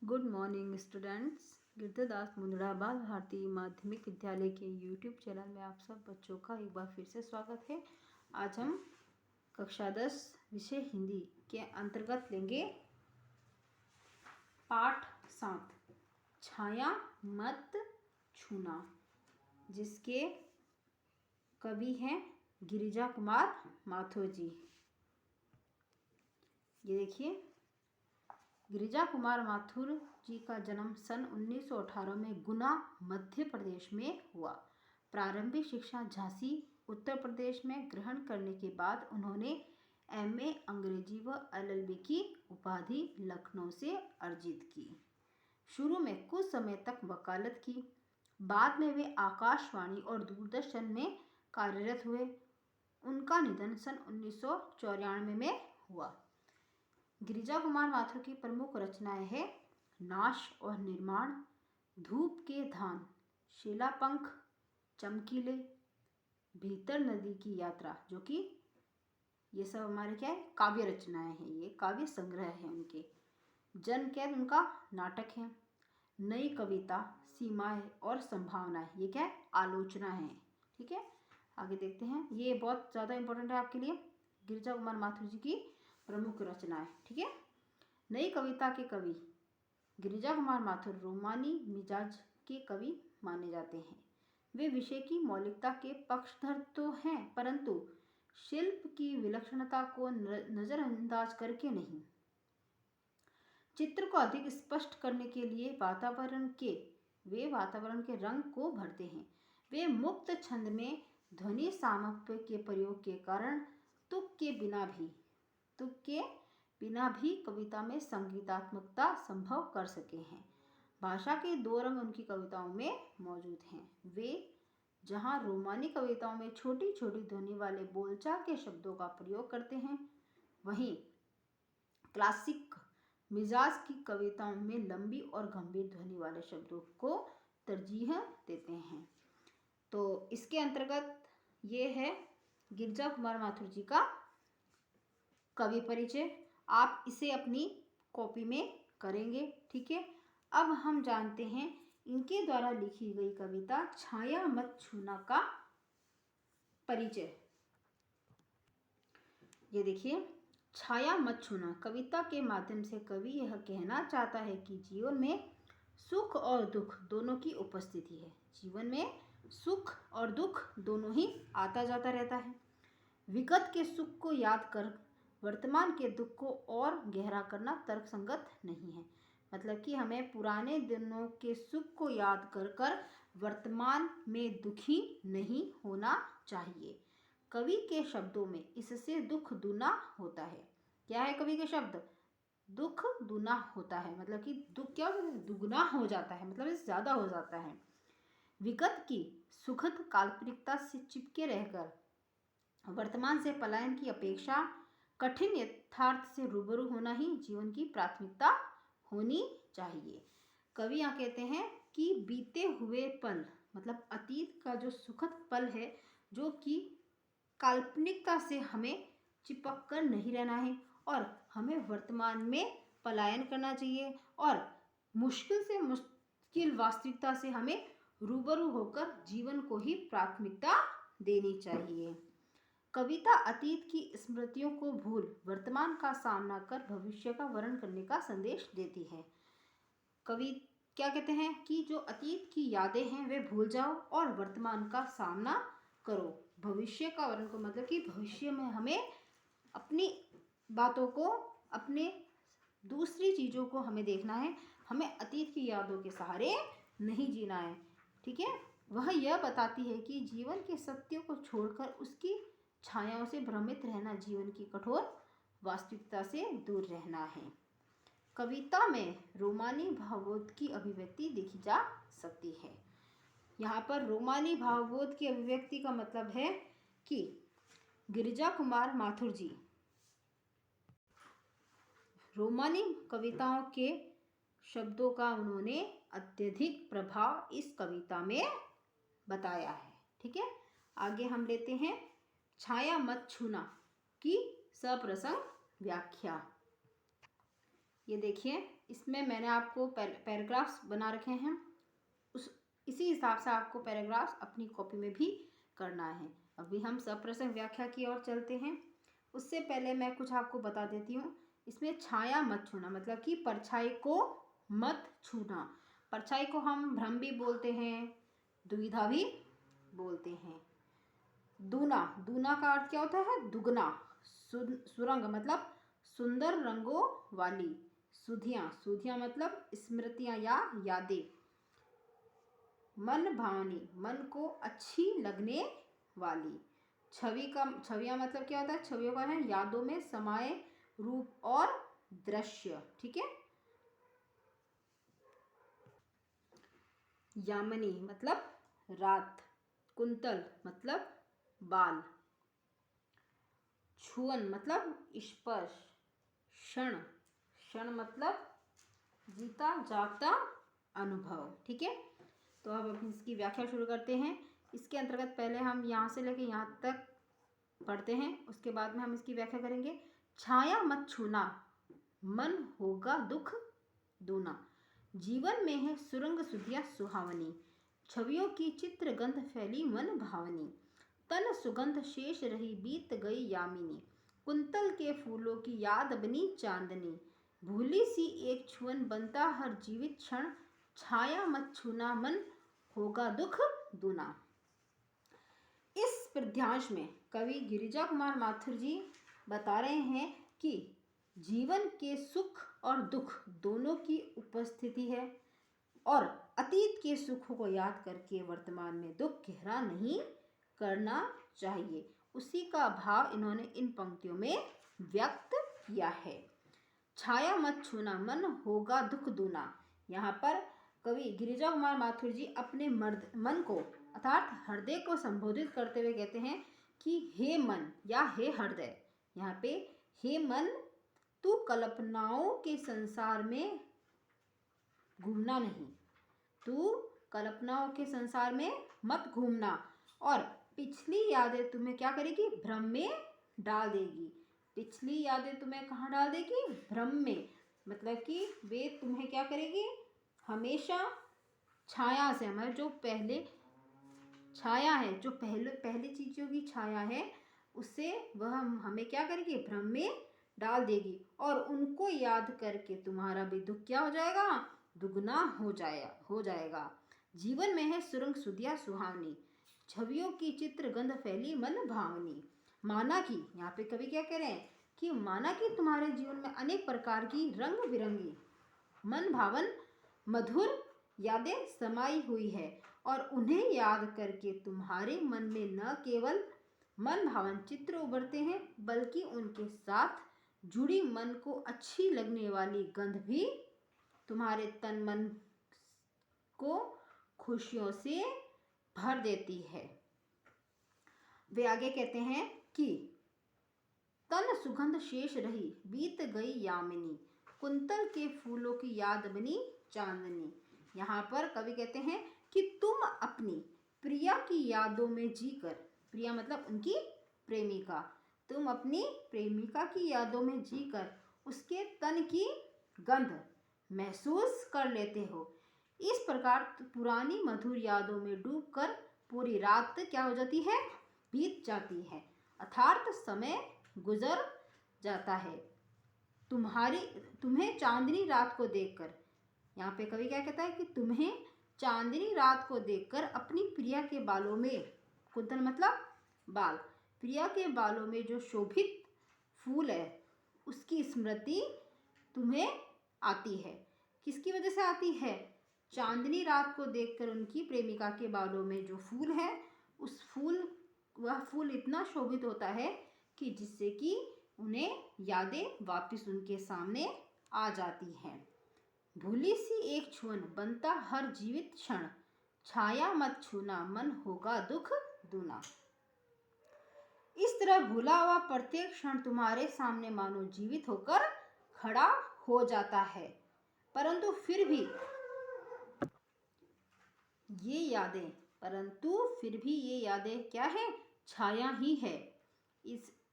Good morning students. Girdhardas Mundada Bal Bharati माध्यमिक विद्यालय के यूट्यूब चैनल में आप सब बच्चों का एक बार फिर से स्वागत है। आज हम कक्षा 10 विषय हिंदी के अंतर्गत लेंगे पाठ 7 छाया मत छूना, जिसके कवि हैं गिरिजा कुमार माथुर जी। ये देखिए, गिरिजा कुमार माथुर जी का जन्म सन 1918 में गुना मध्य प्रदेश में हुआ। प्रारंभिक शिक्षा झांसी उत्तर प्रदेश में ग्रहण करने के बाद उन्होंने एमए अंग्रेजी व एलएलबी की उपाधि लखनऊ से अर्जित की। शुरू में कुछ समय तक वकालत की, बाद में वे आकाशवाणी और दूरदर्शन में कार्यरत हुए। उनका निधन सन 1994 में हुआ। गिरिजा कुमार माथुर की प्रमुख रचनाएं हैं नाश और निर्माण, धूप के धान, शीलापंख, चमकीले, भीतर नदी की यात्रा, जो कि ये सब हमारे क्या है, काव्य रचनाएं हैं। ये काव्य संग्रह है उनके। जन कैद उनका नाटक है। नई कविता, सीमाएं और संभावनाएं, ये क्या है, आलोचना है। ठीक है, आगे देखते हैं। ये बहुत ज़्यादा इंपॉर्टेंट है आपके लिए, गिरिजा कुमार माथुर जी की प्रमुख रचनाएं। ठीक है, नई कविता के कवि गिरिजा कुमार माथुर रोमानी मिजाज के कवि माने जाते हैं। वे विषय की मौलिकता के पक्षधर तो हैं, परंतु शिल्प की विलक्षणता को नजरअंदाज करके नहीं। चित्र को अधिक स्पष्ट करने के लिए वातावरण के रंग को भरते हैं। वे मुक्त छंद में ध्वनि सामप्य के प्रयोग के कारण तुक के बिना भी कविता में संगीतात्मकता संभव कर सके हैं। भाषा के दो रंग उनकी कविताओं में मौजूद हैं। वे जहाँ रोमानी कविताओं में छोटी छोटी ध्वनि वाले बोलचाल के शब्दों का प्रयोग करते हैं, वहीं क्लासिक मिजाज की कविताओं में लंबी और गंभीर ध्वनि वाले शब्दों को तरजीह देते हैं। तो इसके अंतर्गत ये है गिरिजा कुमार माथुर जी का कवि परिचय। आप इसे अपनी कॉपी में करेंगे। ठीक है, अब हम जानते हैं इनके द्वारा लिखी गई कविता छाया मत छूना का परिचय। ये देखिए, छाया मत छूना कविता के माध्यम से कवि यह कहना चाहता है कि जीवन में सुख और दुख दोनों की उपस्थिति है। जीवन में सुख और दुख दोनों ही आता जाता रहता है। विगत के सुख को याद कर वर्तमान के दुख को और गहरा करना तर्कसंगत नहीं है। मतलब कि हमें पुराने दिनों के सुख को याद कर वर्तमान में दुखी नहीं होना चाहिए। कवि के शब्दों में इससे दुख दूना होता है। क्या है कवि के शब्द? दुख दूना होता है, मतलब कि दुख क्या दुगना हो जाता है, मतलब इससे ज़्यादा हो जाता है। विगत की सुखद काल्पनिकता से चिपके रहकर वर्तमान से पलायन की अपेक्षा कठिन यथार्थ से रूबरू होना ही जीवन की प्राथमिकता होनी चाहिए। कवि यहाँ कहते हैं कि बीते हुए पल, मतलब अतीत का जो सुखद पल है, जो कि काल्पनिकता से हमें चिपक कर नहीं रहना है और हमें वर्तमान में पलायन करना चाहिए और मुश्किल से मुश्किल वास्तविकता से हमें रूबरू होकर जीवन को ही प्राथमिकता देनी चाहिए। कविता अतीत की स्मृतियों को भूल वर्तमान का सामना कर भविष्य का वर्णन करने का संदेश देती है। कवि क्या कहते हैं कि जो अतीत की यादें हैं वे भूल जाओ और वर्तमान का सामना करो। भविष्य का वर्णन को मतलब कि भविष्य में हमें अपनी बातों को, अपने दूसरी चीज़ों को हमें देखना है। हमें अतीत की यादों के सहारे नहीं जीना है। ठीक है, वह यह बताती है कि जीवन के सत्यों को छोड़कर उसकी छायाओं से भ्रमित रहना जीवन की कठोर वास्तविकता से दूर रहना है। कविता में रोमानी भावबोध की अभिव्यक्ति देखी जा सकती है। यहाँ पर रोमानी भावबोध की अभिव्यक्ति का मतलब है कि गिरिजा कुमार माथुर जी रोमानी कविताओं के शब्दों का उन्होंने अत्यधिक प्रभाव इस कविता में बताया है। ठीक है, आगे हम लेते हैं छाया मत छूना की सप्रसंग व्याख्या। ये देखिए, इसमें मैंने आपको पैराग्राफ्स बना रखे हैं, इसी हिसाब से आपको पैराग्राफ्स अपनी कॉपी में भी करना है। अभी हम सप्रसंग व्याख्या की ओर चलते हैं। उससे पहले मैं कुछ आपको बता देती हूँ। इसमें छाया मत छूना मतलब कि परछाई को मत छूना। परछाई को हम भ्रम भी बोलते हैं, दुविधा भी बोलते हैं। दूना, दूना का अर्थ क्या होता है? दुगना। सुरंग मतलब सुंदर रंगों वाली। सुधियाँ, सुधियाँ मतलब स्मृतियाँ या यादें। मन भावनी, मन को अच्छी लगने वाली। छवियाँ मतलब क्या होता है? छवियों का है यादों में समाये रूप और दृश्य। ठीक है। यामिनी मतलब रात। कुंतल मतलब बाल। छुअन मतलब स्पर्श। क्षण, क्षण मतलब जीता जागता अनुभव। ठीक है। तो अब इसकी व्याख्या शुरू करते हैं। इसके अंतर्गत पहले हम यहाँ से लेके यहाँ तक पढ़ते हैं, उसके बाद में हम इसकी व्याख्या करेंगे। छाया मत छूना, मन होगा दुख दूना। जीवन में है सुरंग सुधिया सुहावनी। छवियों की चित्र गंध फैली मन भावनी। तन सुगंध शेष रही बीत गई यामिनी। कुंतल के फूलों की याद बनी चांदनी। भूली सी एक छुअन बनता हर जीवित क्षण। छाया मत छूना, मन होगा दुख दूना। इस पद्यांश में कवि गिरिजा कुमार माथुर जी बता रहे हैं कि जीवन के सुख और दुख दोनों की उपस्थिति है और अतीत के सुखों को याद करके वर्तमान में दुख गहरा नहीं करना चाहिए। उसी का भाव इन्होंने इन पंक्तियों में व्यक्त किया है। छाया मत छूना, मन होगा दुख दूना। यहाँ पर कवि गिरिजा कुमार माथुर जी अपने मन को अर्थात हृदय को संबोधित करते हुए कहते हैं कि हे मन या हे हृदय। यहाँ पे हे मन, तू कल्पनाओं के संसार में घूमना नहीं, तू कल्पनाओं के संसार में मत घूमना और पिछली यादें तुम्हें क्या करेगी? भ्रम में डाल देगी। पिछली यादें तुम्हें कहाँ डाल देगी? भ्रम में। मतलब कि वे तुम्हें क्या करेगी? हमेशा छाया से, हमारे जो पहले छाया है, जो पहले चीजों की छाया है, उससे वह हमें क्या करेगी? भ्रम में डाल देगी और उनको याद करके तुम्हारा भी दुख क्या हो जाएगा? दुगना हो जाएगा। जीवन में है सुरंग सुधिया सुहावनी। छवियों की चित्र गंध फैली मन भावनी। माना कि, यहाँ पे कवि क्या कह रहे हैं कि माना कि तुम्हारे जीवन में अनेक प्रकार की रंग बिरंगी मन भावन मधुर यादें समाई हुई है और उन्हें याद करके तुम्हारे मन में न केवल मन भावन चित्र उभरते हैं बल्कि उनके साथ जुड़ी मन को अच्छी लगने वाली गंध भी तुम्हारे तन मन को खुशियों से भर देती है। वे आगे कहते हैं कि तन सुगंध शेष रही बीत गई यामिनी। कुंतल के फूलों की याद बनी चांदनी। यहाँ पर कवि कहते हैं कि तुम अपनी प्रिया की यादों में जीकर, प्रिया मतलब उनकी प्रेमिका, तुम अपनी प्रेमिका की यादों में जीकर उसके तन की गंध महसूस कर लेते हो। इस प्रकार पुरानी मधुर यादों में डूबकर पूरी रात क्या हो जाती है? बीत जाती है, अर्थात समय गुजर जाता है। तुम्हें चांदनी रात को देखकर, यहाँ पे कवि क्या कहता है कि तुम्हें चांदनी रात को देखकर अपनी प्रिया के बालों में, कुंतल मतलब बाल, प्रिया के बालों में जो शोभित फूल है उसकी स्मृति तुम्हें आती है। किसकी वजह से आती है? चांदनी रात को देखकर उनकी प्रेमिका के बालों में जो फूल है, वह फूल इतना शोभित होता है कि जिससे कि उन्हें यादें वापस उनके सामने आ जाती हैं। भूली सी एक छुअन बनता हर जीवित क्षण। छाया मत छूना, मन होगा दुख दूना। इस तरह भूला हुआ प्रत्येक क्षण तुम्हारे सामने मानो जीवित होकर खड़ा हो जाता है, परंतु फिर भी ये यादें क्या है? छाया ही है।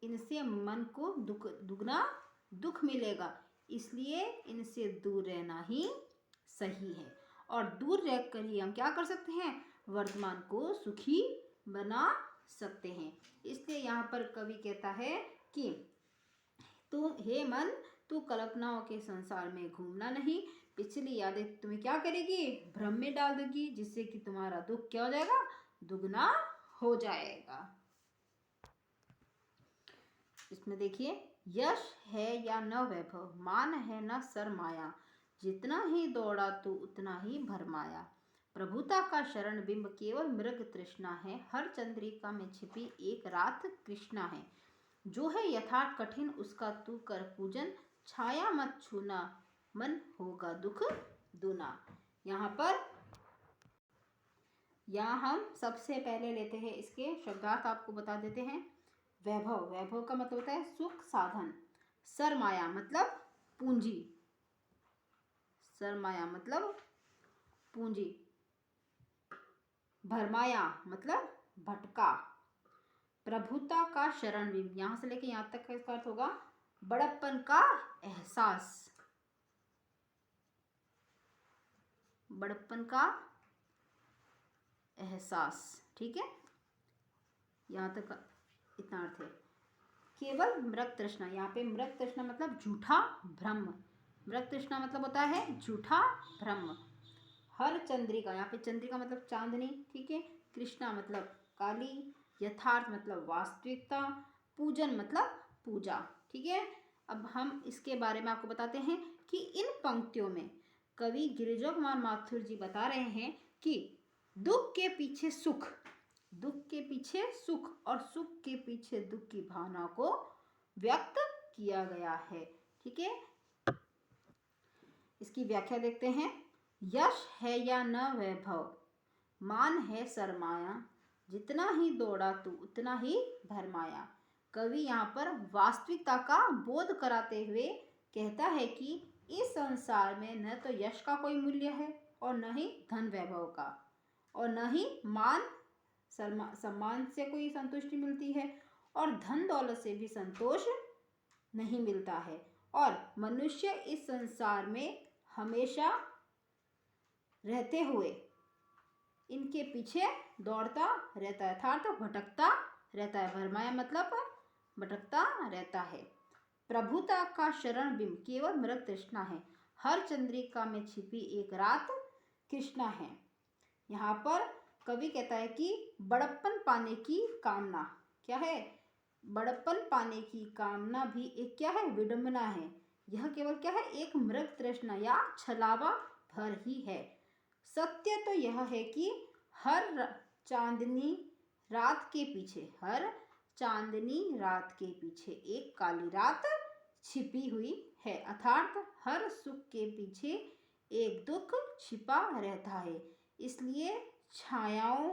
इनसे मन को दुगना दुख मिलेगा। इसलिए इनसे दूर रहना ही सही है। और दूर रहकर ही हम क्या कर सकते हैं, वर्तमान को सुखी बना सकते हैं। इसलिए यहाँ पर कवि कहता है कि तू हे मन, तू कल्पनाओं के संसार में घूमना नहीं, पिछली यादें तुम्हें क्या करेगी, भ्रम में डाल देगी, जिससे कि तुम्हारा दुख क्या हो जाएगा, दुगना हो जाएगा। इसमें देखिए, यश है या न वैभव, मान है न सरमाया, जितना ही दौड़ा तू उतना ही भरमाया। प्रभुता का शरण बिंब केवल मृग तृष्णा है, हर चंद्रिका में छिपी एक रात कृष्णा है। जो है यथार्थ कठिन उसका तू कर पूजन, छाया मत छूना मन होगा दुख दूना। यहाँ हम सबसे पहले लेते हैं इसके शब्दार्थ, आपको बता देते हैं। वैभव, वैभव का मतलब होता है सुख साधन। सरमाया मतलब पूंजी, सरमाया मतलब पूंजी। भरमाया मतलब भटका। प्रभुता का शरण बिंब, यहां से लेके यहां तक का इसका अर्थ होगा बड़प्पन का एहसास, बड़प्पन का एहसास। ठीक है, यहां तक इतना अर्थ है। केवल मृग तृष्णा, यहाँ पे मृग तृष्णा मतलब झूठा भ्रम, मृग तृष्णा मतलब होता है झूठा भ्रम। हर चंद्रिका, यहाँ पे चंद्रिका मतलब चांदनी, ठीक है। कृष्णा मतलब काली, यथार्थ मतलब वास्तविकता, पूजन मतलब पूजा, ठीक है। अब हम इसके बारे में आपको बताते हैं कि इन पंक्तियों में कवि गिरिजा कुमार माथुर जी बता रहे हैं कि दुख के पीछे सुख, दुख के पीछे सुख और सुख के पीछे दुख की भावना को व्यक्त किया गया है, ठीक है। इसकी व्याख्या देखते हैं। यश है या न वैभव, मान है सरमाया, जितना ही दौड़ा तू उतना ही भरमाया। कवि यहाँ पर वास्तविकता का बोध कराते हुए कहता है कि इस संसार में न तो यश का कोई मूल्य है और न ही धन वैभव का, और न ही मान सम्मान से कोई संतुष्टि मिलती है, और धन दौलत से भी संतोष नहीं मिलता है। और मनुष्य इस संसार में हमेशा रहते हुए इनके पीछे दौड़ता रहता है, अर्थात भटकता रहता है। भरमाया मतलब भटकता रहता है। प्रभुता का शरण बिंब केवल मृग तृष्णा है, हर चंद्रिका में छिपी एक रात कृष्णा है। यहाँ पर कवि कहता है कि बड़प्पन पाने की कामना क्या है, बड़प्पन पाने की कामना भी एक क्या है, विडंबना है। यह केवल क्या है, एक मृग तृष्णा या छलावा भर ही है। सत्य तो यह है कि हर चांदनी रात के पीछे, हर चांदनी रात के पीछे एक काली रात छिपी हुई है, अर्थात हर सुख के पीछे एक दुख छिपा रहता है। इसलिए छायाओं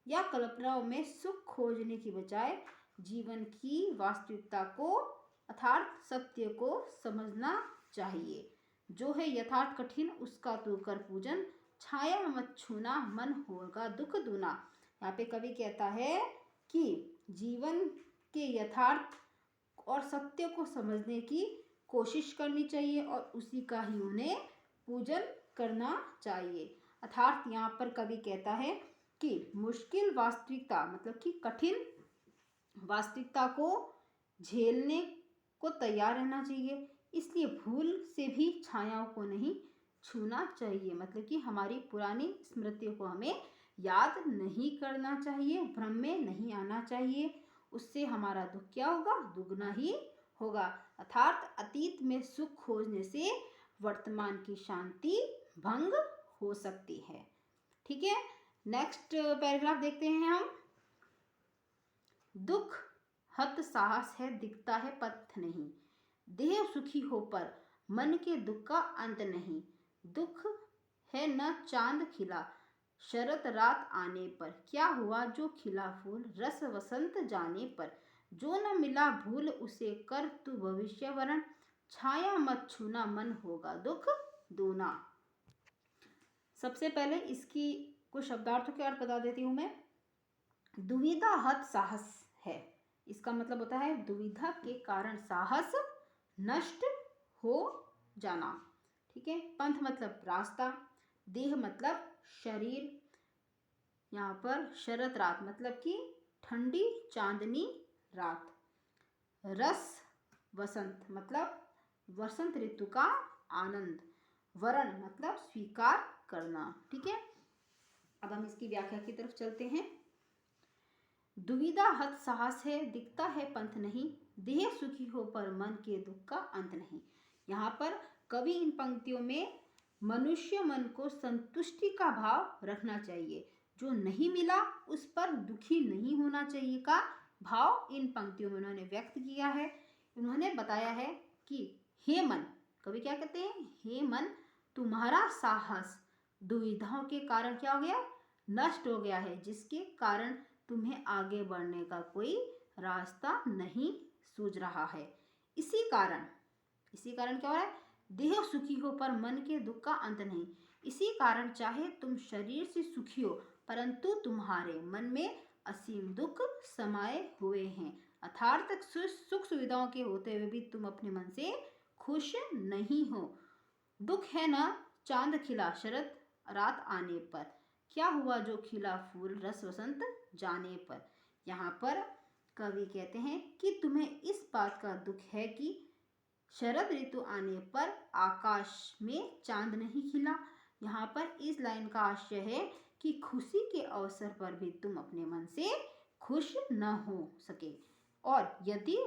या कल्पनाओं में सुख खोजने की बजाय जीवन की वास्तविकता को अर्थात सत्य को समझना चाहिए। जो है यथार्थ कठिन उसका तू कर पूजन, छाया मत छूना मन होगा दुख दूना। यहाँ पे कवि कहता है कि जीवन के यथार्थ और सत्य को समझने की कोशिश करनी चाहिए और उसी का ही उन्हें पूजन करना चाहिए। अर्थात यहाँ पर कवि कहता है कि मुश्किल वास्तविकता मतलब कि कठिन वास्तविकता को झेलने को तैयार रहना चाहिए। इसलिए भूल से भी छायाओं को नहीं छूना चाहिए, मतलब कि हमारी पुरानी स्मृतियों को हमें याद नहीं करना चाहिए, भ्रम में नहीं आना चाहिए। उससे हमारा दुख क्या होगा, दुगना ही होगा। अर्थात अतीत में सुख खोजने से वर्तमान की शांति भंग हो सकती है। ठीक है, नेक्स्ट पैराग्राफ देखते हैं हम। दुख हत साहस है दिखता है पथ नहीं, देह सुखी हो पर मन के दुख का अंत नहीं। दुख है न चांद खिला शरत रात आने पर, क्या हुआ जो खिला फूल रस वसंत जाने पर। जो न मिला भूल उसे कर तू भविष्य वरण, छाया मत छूना मन होगा दुख दूना। सबसे पहले इसकी कुछ शब्दार्थों के अर्थ बता देती हूँ मैं। दुविधा हत साहस है, इसका मतलब होता है दुविधा के कारण साहस नष्ट हो जाना। ठीक है। पंथ मतलब रास्ता, देह मतलब शरीर, यहाँ पर शरद रात मतलब कि ठंडी चांदनी रात, रस वसंत मतलब वसंत ऋतु का आनंद, वरण मतलब स्वीकार करना। ठीक है। अब हम इसकी व्याख्या की तरफ चलते हैं। दुविधा हत साहस है, दिखता है पंथ नहीं, देह सुखी हो पर मन के दुख का अंत नहीं। यहाँ पर कवि इन पंक्तियों में मनुष्य मन को संतुष्टि का भाव रखना चाहिए, जो नहीं मिला उस पर दुखी नहीं होना चाहिए का भाव इन पंक्तियों में उन्होंने व्यक्त किया है। उन्होंने बताया है कि हे मन, कवि क्या कहते हैं, हे मन तुम्हारा साहस दुविधाओं के कारण क्या हो गया, नष्ट हो गया है, जिसके कारण तुम्हें आगे बढ़ने का कोई रास्ता नहीं सूझ रहा है। इसी कारण क्या हो रहा है, देह सुखी हो पर मन के दुख का अंत नहीं। इसी कारण चाहे तुम शरीर से सुखी हो परंतु तुम्हारे मन में असीम दुख समाये हुए हैं, अर्थात सुख सुविधाओं के होते हुए भी तुम अपने मन से खुश नहीं हो। दुख है ना चांद खिला शरद रात आने पर, क्या हुआ जो खिला फूल रस वसंत जाने पर। यहाँ पर कवि कहते हैं कि तुम्हें इस बात का दुख है कि शरद ऋतु आने पर आकाश में चांद नहीं खिला। यहाँ पर इस लाइन का आशय है कि खुशी के अवसर पर भी तुम अपने मन से खुश न हो सके, और यदि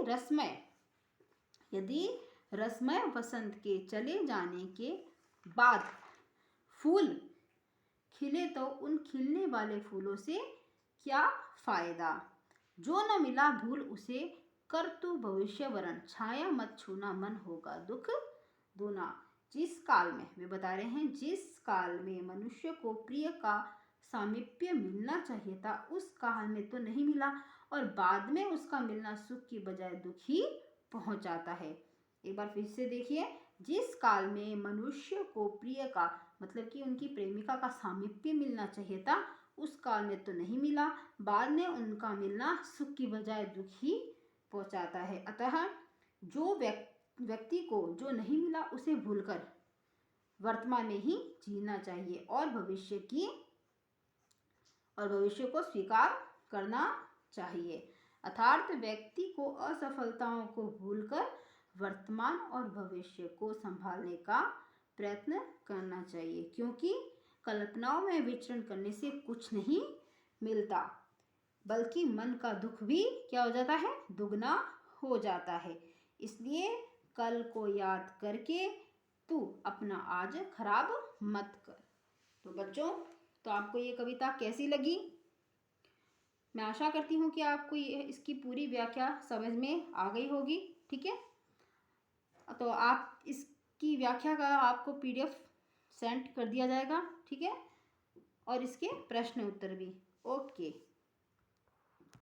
रसमय वसंत के चले जाने के बाद फूल खिले तो उन खिलने वाले फूलों से क्या फायदा, जो न मिला भूल उसे कर तू भविष्य वरण, छाया मत छूना मन होगा दुख दूना। जिस काल में वे बता रहे हैं, जिस काल में मनुष्य को प्रिय का सामीप्य मिलना चाहिए था उस काल में तो नहीं मिला, और बाद में उसका मिलना सुख की बजाय दुख ही पहुंचाता है। एक बार फिर से देखिए, जिस काल में मनुष्य को प्रिय का मतलब कि उनकी प्रेमिका का सामीप्य मिलना चाहिए था उस काल में तो नहीं मिला, बाद में उनका मिलना सुख की बजाय दुख ही पहुंचाता है। अतः जो व्यक्ति को जो नहीं मिला उसे भूलकर वर्तमान में ही जीना चाहिए और भविष्य को स्वीकार करना चाहिए। अर्थात व्यक्ति को असफलताओं को भूलकर वर्तमान और भविष्य को संभालने का प्रयत्न करना चाहिए, क्योंकि कल्पनाओं में विचरण करने से कुछ नहीं मिलता, बल्कि मन का दुख भी क्या हो जाता है, दुगना हो जाता है। इसलिए कल को याद करके तू अपना आज खराब मत कर। तो बच्चों, तो आपको ये कविता कैसी लगी? मैं आशा करती हूँ कि आपको इसकी पूरी व्याख्या समझ में आ गई होगी। ठीक है। तो आप इसकी व्याख्या का आपको PDF सेंड कर दिया जाएगा। ठीक है। और इसके प्रश्न उत्तर भी। ओके।